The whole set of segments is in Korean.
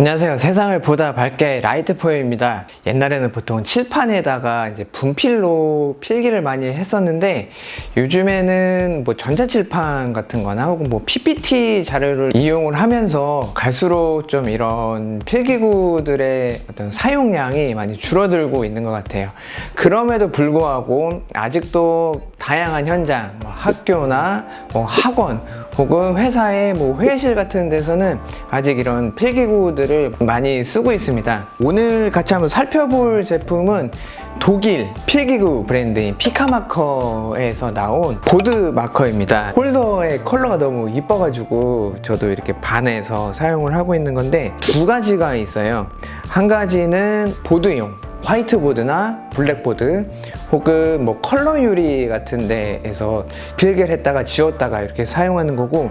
안녕하세요. 세상을 보다 밝게 라이트포엠입니다. 옛날에는 보통 칠판에다가 이제 분필로 필기를 많이 했었는데 요즘에는 뭐 전자칠판 같은 거나 혹은 뭐 PPT 자료를 이용을 하면서 갈수록 좀 이런 필기구들의 어떤 사용량이 많이 줄어들고 있는 것 같아요. 그럼에도 불구하고 아직도 다양한 현장, 뭐 학교나 뭐 학원 혹은 회사의 뭐 회의실 같은 데서는 아직 이런 필기구들을 많이 쓰고 있습니다. 오늘 같이 한번 살펴볼 제품은 독일 필기구 브랜드인 피카마커에서 나온 보드 마커입니다. 홀더의 컬러가 너무 이뻐가지고 저도 이렇게 반해서 사용을 하고 있는 건데 두 가지가 있어요. 한 가지는 보드용 화이트보드나 블랙보드 혹은 뭐 컬러 유리 같은 데에서 필기를 했다가 지웠다가 이렇게 사용하는 거고,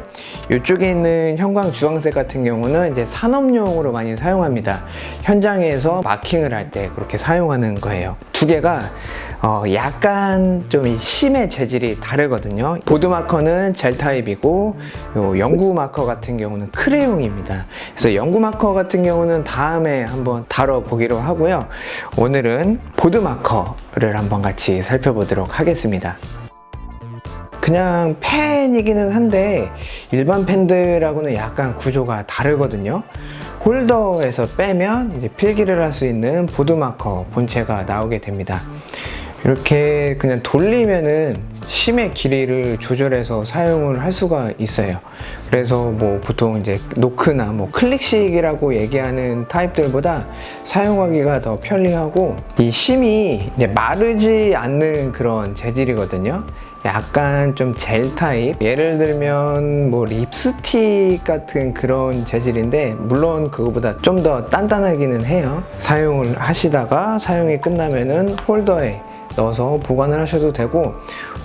이쪽에 있는 형광 주황색 같은 경우는 이제 산업용으로 많이 사용합니다. 현장에서 마킹을 할 때 그렇게 사용하는 거예요. 두 개가 약간 좀 심의 재질이 다르거든요. 보드 마커는 젤 타입이고 요 연구 마커 같은 경우는 크레용입니다. 그래서 연구 마커 같은 경우는 다음에 한번 다뤄보기로 하고요. 오늘은 보드 마커를 한번 같이 살펴보도록 하겠습니다. 그냥 펜이기는 한데 일반 펜들하고는 약간 구조가 다르거든요. 홀더에서 빼면 이제 필기를 할 수 있는 보드 마커 본체가 나오게 됩니다. 이렇게 그냥 돌리면은 심의 길이를 조절해서 사용을 할 수가 있어요. 그래서 뭐 보통 이제 노크나 뭐 클릭식이라고 얘기하는 타입들보다 사용하기가 더 편리하고, 이 심이 이제 마르지 않는 그런 재질이거든요. 약간 좀 젤 타입, 예를 들면 뭐 립스틱 같은 그런 재질인데 물론 그거보다 좀 더 단단하기는 해요. 사용을 하시다가 사용이 끝나면은 홀더에 넣어서 보관을 하셔도 되고,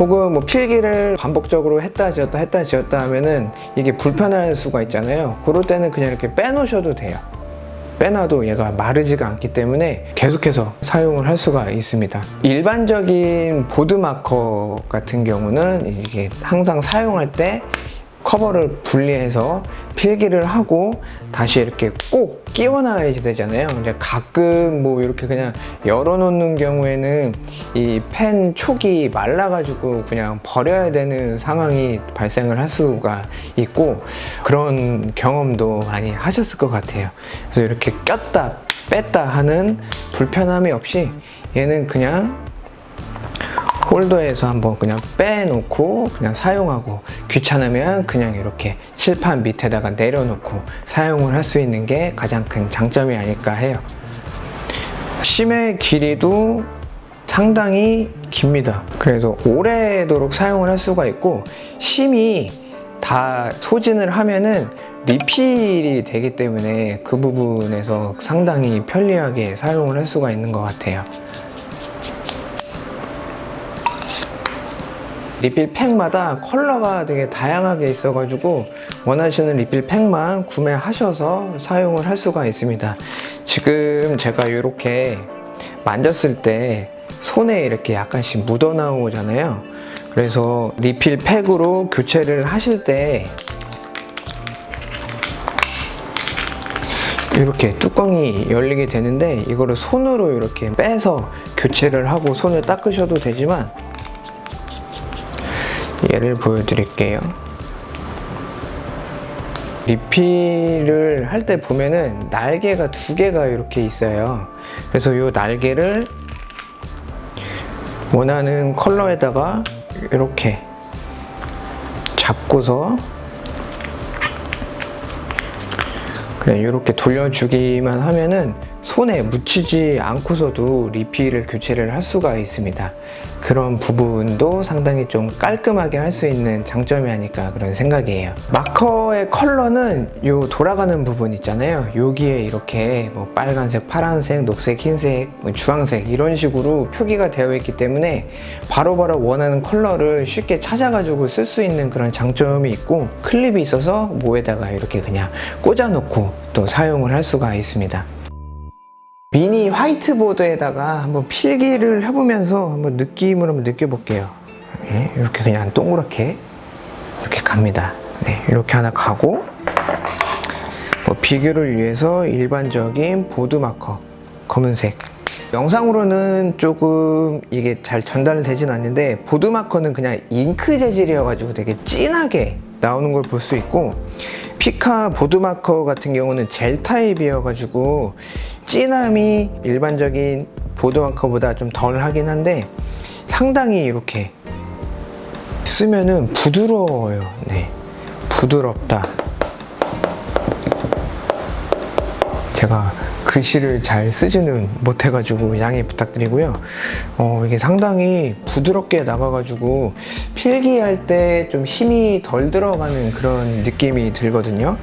혹은 뭐 필기를 반복적으로 했다 지웠다 하면은 이게 불편할 수가 있잖아요. 그럴 때는 그냥 이렇게 빼놓으셔도 돼요. 빼놔도 얘가 마르지가 않기 때문에 계속해서 사용을 할 수가 있습니다. 일반적인 보드 마커 같은 경우는 이게 항상 사용할 때 커버를 분리해서 필기를 하고 다시 이렇게 꼭 끼워놔야 되잖아요. 이제 가끔 뭐 이렇게 그냥 열어놓는 경우에는 이 펜 촉이 말라가지고 그냥 버려야 되는 상황이 발생을 할 수가 있고, 그런 경험도 많이 하셨을 것 같아요. 그래서 이렇게 꼈다 뺐다 하는 불편함이 없이 얘는 그냥 홀더에서 한번 그냥 빼놓고 그냥 사용하고, 귀찮으면 그냥 이렇게 칠판 밑에다가 내려놓고 사용을 할 수 있는 게 가장 큰 장점이 아닐까 해요. 심의 길이도 상당히 깁니다. 그래서 오래도록 사용을 할 수가 있고, 심이 다 소진을 하면은 리필이 되기 때문에 그 부분에서 상당히 편리하게 사용을 할 수가 있는 것 같아요. 리필 팩마다 컬러가 되게 다양하게 있어가지고 원하시는 리필 팩만 구매하셔서 사용을 할 수가 있습니다. 지금 제가 이렇게 만졌을 때 손에 이렇게 약간씩 묻어 나오잖아요. 그래서 리필 팩으로 교체를 하실 때 이렇게 뚜껑이 열리게 되는데, 이거를 손으로 이렇게 빼서 교체를 하고 손을 닦으셔도 되지만, 예를 보여드릴게요. 리필을 할 때 보면은 날개가 두 개가 이렇게 있어요. 그래서 이 날개를 원하는 컬러에다가 이렇게 잡고서 그냥 이렇게 돌려주기만 하면은 손에 묻히지 않고서도 리필을 교체를 할 수가 있습니다. 그런 부분도 상당히 좀 깔끔하게 할 수 있는 장점이 아닐까 그런 생각이에요. 마커의 컬러는 요 돌아가는 부분 있잖아요. 여기에 이렇게 뭐 빨간색, 파란색, 녹색, 흰색, 주황색 이런 식으로 표기가 되어 있기 때문에 바로바로 원하는 컬러를 쉽게 찾아가지고 쓸 수 있는 그런 장점이 있고, 클립이 있어서 뭐에다가 이렇게 그냥 꽂아놓고 또 사용을 할 수가 있습니다. 미니 화이트보드에다가 한번 필기를 해보면서 한번 느낌을 한번 느껴볼게요. 네, 이렇게 그냥 동그랗게 이렇게 갑니다. 네, 이렇게 하나 가고, 뭐 비교를 위해서 일반적인 보드 마커 검은색. 영상으로는 조금 이게 잘 전달되진 않는데 보드 마커는 그냥 잉크 재질이어 가지고 되게 진하게 나오는 걸 볼 수 있고, 피카 보드 마커 같은 경우는 젤 타입이어 가지고 진함이 일반적인 보드 마커보다 좀 덜 하긴 한데 상당히 이렇게 쓰면은 부드러워요. 네, 부드럽다. 제가 글씨를 잘 쓰지는 못해가지고 양해 부탁드리고요. 이게 상당히 부드럽게 나가가지고 필기할 때 좀 힘이 덜 들어가는 그런 느낌이 들거든요.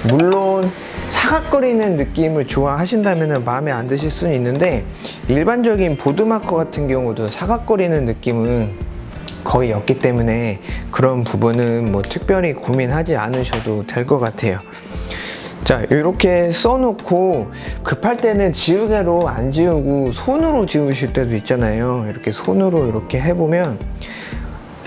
물론 사각거리는 느낌을 좋아하신다면 마음에 안 드실 수는 있는데, 일반적인 보드마커 같은 경우도 사각거리는 느낌은 거의 없기 때문에 그런 부분은 뭐 특별히 고민하지 않으셔도 될 것 같아요. 자, 이렇게 써놓고 급할 때는 지우개로 안 지우고 손으로 지우실 때도 있잖아요. 이렇게 손으로 이렇게 해보면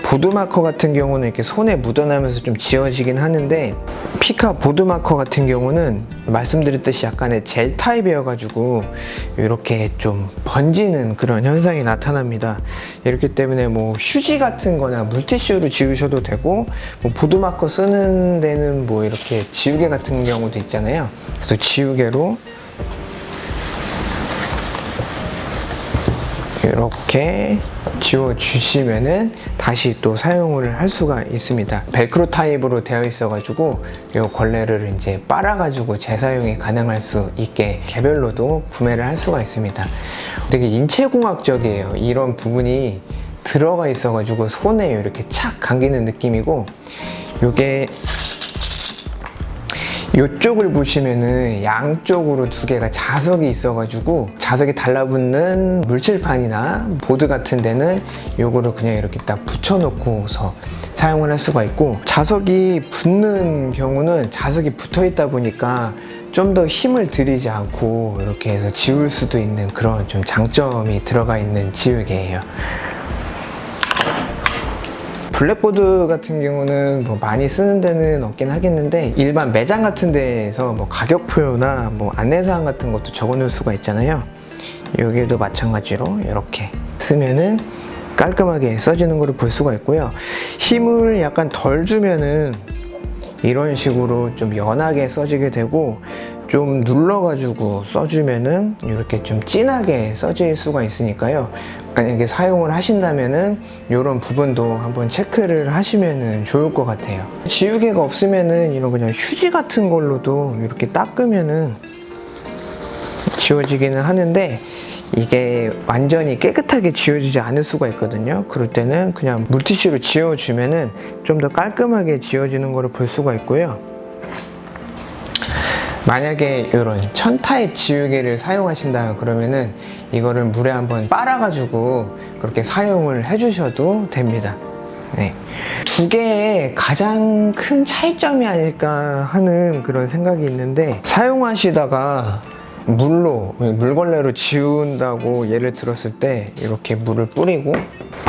보드마커 같은 경우는 이렇게 손에 묻어나면서 좀 지워지긴 하는데, 피카 보드마커 같은 경우는 말씀드렸듯이 약간의 젤 타입이어 가지고 이렇게 좀 번지는 그런 현상이 나타납니다. 이렇기 때문에 뭐 휴지 같은 거나 물티슈로 지우셔도 되고, 뭐 보드마커 쓰는 데는 뭐 이렇게 지우개 같은 경우도 있잖아요. 그래서 지우개로 이렇게 지워주시면은 다시 또 사용을 할 수가 있습니다. 벨크로 타입으로 되어 있어 가지고 이 걸레를 이제 빨아 가지고 재사용이 가능할 수 있게 개별로도 구매를 할 수가 있습니다. 되게 인체공학적이에요. 이런 부분이 들어가 있어 가지고 손에 이렇게 착 감기는 느낌이고, 요게 이쪽을 보시면은 양쪽으로 두 개가 자석이 있어가지고 자석이 달라붙는 물칠판이나 보드 같은 데는 요거를 그냥 이렇게 딱 붙여놓고서 사용을 할 수가 있고, 자석이 붙는 경우는 자석이 붙어 있다 보니까 좀 더 힘을 들이지 않고 이렇게 해서 지울 수도 있는 그런 좀 장점이 들어가 있는 지우개예요. 블랙보드 같은 경우는 뭐 많이 쓰는 데는 없긴 하겠는데, 일반 매장 같은 데에서 뭐 가격표나 뭐 안내사항 같은 것도 적어 놓을 수가 있잖아요. 여기에도 마찬가지로 이렇게 쓰면은 깔끔하게 써지는 것을 볼 수가 있고요. 힘을 약간 덜 주면은 이런 식으로 좀 연하게 써지게 되고, 좀 눌러가지고 써주면은 이렇게 좀 진하게 써질 수가 있으니까요. 만약에 사용을 하신다면은 이런 부분도 한번 체크를 하시면은 좋을 것 같아요. 지우개가 없으면은 이런 그냥 휴지 같은 걸로도 이렇게 닦으면은 지워지기는 하는데, 이게 완전히 깨끗하게 지워지지 않을 수가 있거든요. 그럴 때는 그냥 물티슈로 지워주면은 좀 더 깔끔하게 지워지는 것을 볼 수가 있고요. 만약에 이런 천 타입 지우개를 사용하신다 그러면은 이거를 물에 한번 빨아가지고 그렇게 사용을 해주셔도 됩니다. 네. 두 개의 가장 큰 차이점이 아닐까 하는 그런 생각이 있는데, 사용하시다가 물걸레로 지운다고 예를 들었을 때 이렇게 물을 뿌리고,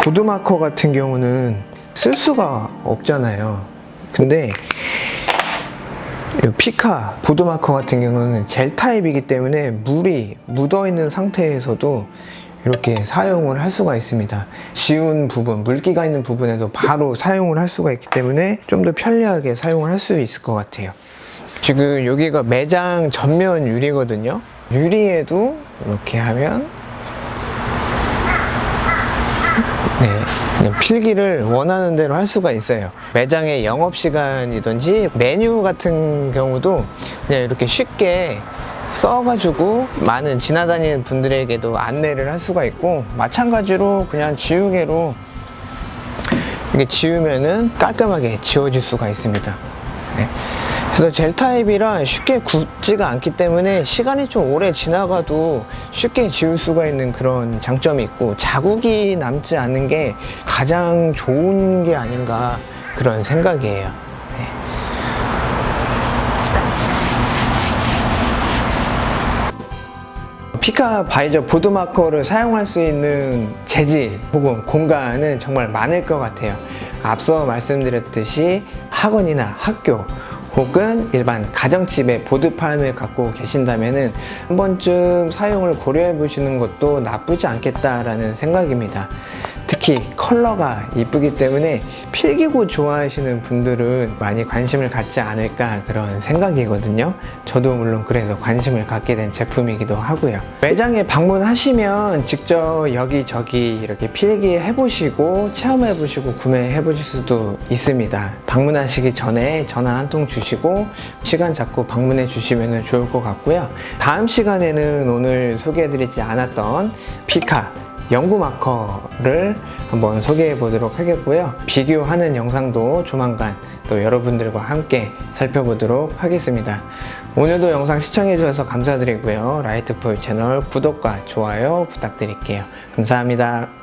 보드마커 같은 경우는 쓸 수가 없잖아요. 근데 이 피카 보드마커 같은 경우는 젤 타입이기 때문에 물이 묻어있는 상태에서도 이렇게 사용을 할 수가 있습니다. 지운 부분, 물기가 있는 부분에도 바로 사용을 할 수가 있기 때문에 좀 더 편리하게 사용을 할 수 있을 것 같아요. 지금 여기가 매장 전면 유리거든요. 유리에도 이렇게 하면 그냥 필기를 원하는 대로 할 수가 있어요. 매장의 영업시간이든지 메뉴 같은 경우도 그냥 이렇게 쉽게 써가지고 많은 지나다니는 분들에게도 안내를 할 수가 있고, 마찬가지로 그냥 지우개로 이렇게 지우면은 깔끔하게 지워질 수가 있습니다. 네. 그래서 젤 타입이라 쉽게 굳지가 않기 때문에 시간이 좀 오래 지나가도 쉽게 지울 수가 있는 그런 장점이 있고, 자국이 남지 않는 게 가장 좋은 게 아닌가 그런 생각이에요. 네. 피카 바이저 보드마커를 사용할 수 있는 재질 혹은 공간은 정말 많을 것 같아요. 앞서 말씀드렸듯이 학원이나 학교 혹은 일반 가정집에 보드판을 갖고 계신다면은 한 번쯤 사용을 고려해 보시는 것도 나쁘지 않겠다라는 생각입니다. 특히 컬러가 이쁘기 때문에 필기구 좋아하시는 분들은 많이 관심을 갖지 않을까 그런 생각이거든요. 저도 물론 그래서 관심을 갖게 된 제품이기도 하고요. 매장에 방문하시면 직접 여기저기 이렇게 필기해 보시고 체험해 보시고 구매해 보실 수도 있습니다. 방문하시기 전에 전화 한 통 주시고 시간 잡고 방문해 주시면 좋을 것 같고요. 다음 시간에는 오늘 소개해 드리지 않았던 피카 연구 마커를 한번 소개해 보도록 하겠고요. 비교하는 영상도 조만간 또 여러분들과 함께 살펴보도록 하겠습니다. 오늘도 영상 시청해 주셔서 감사드리고요. 라이트포유 채널 구독과 좋아요 부탁드릴게요. 감사합니다.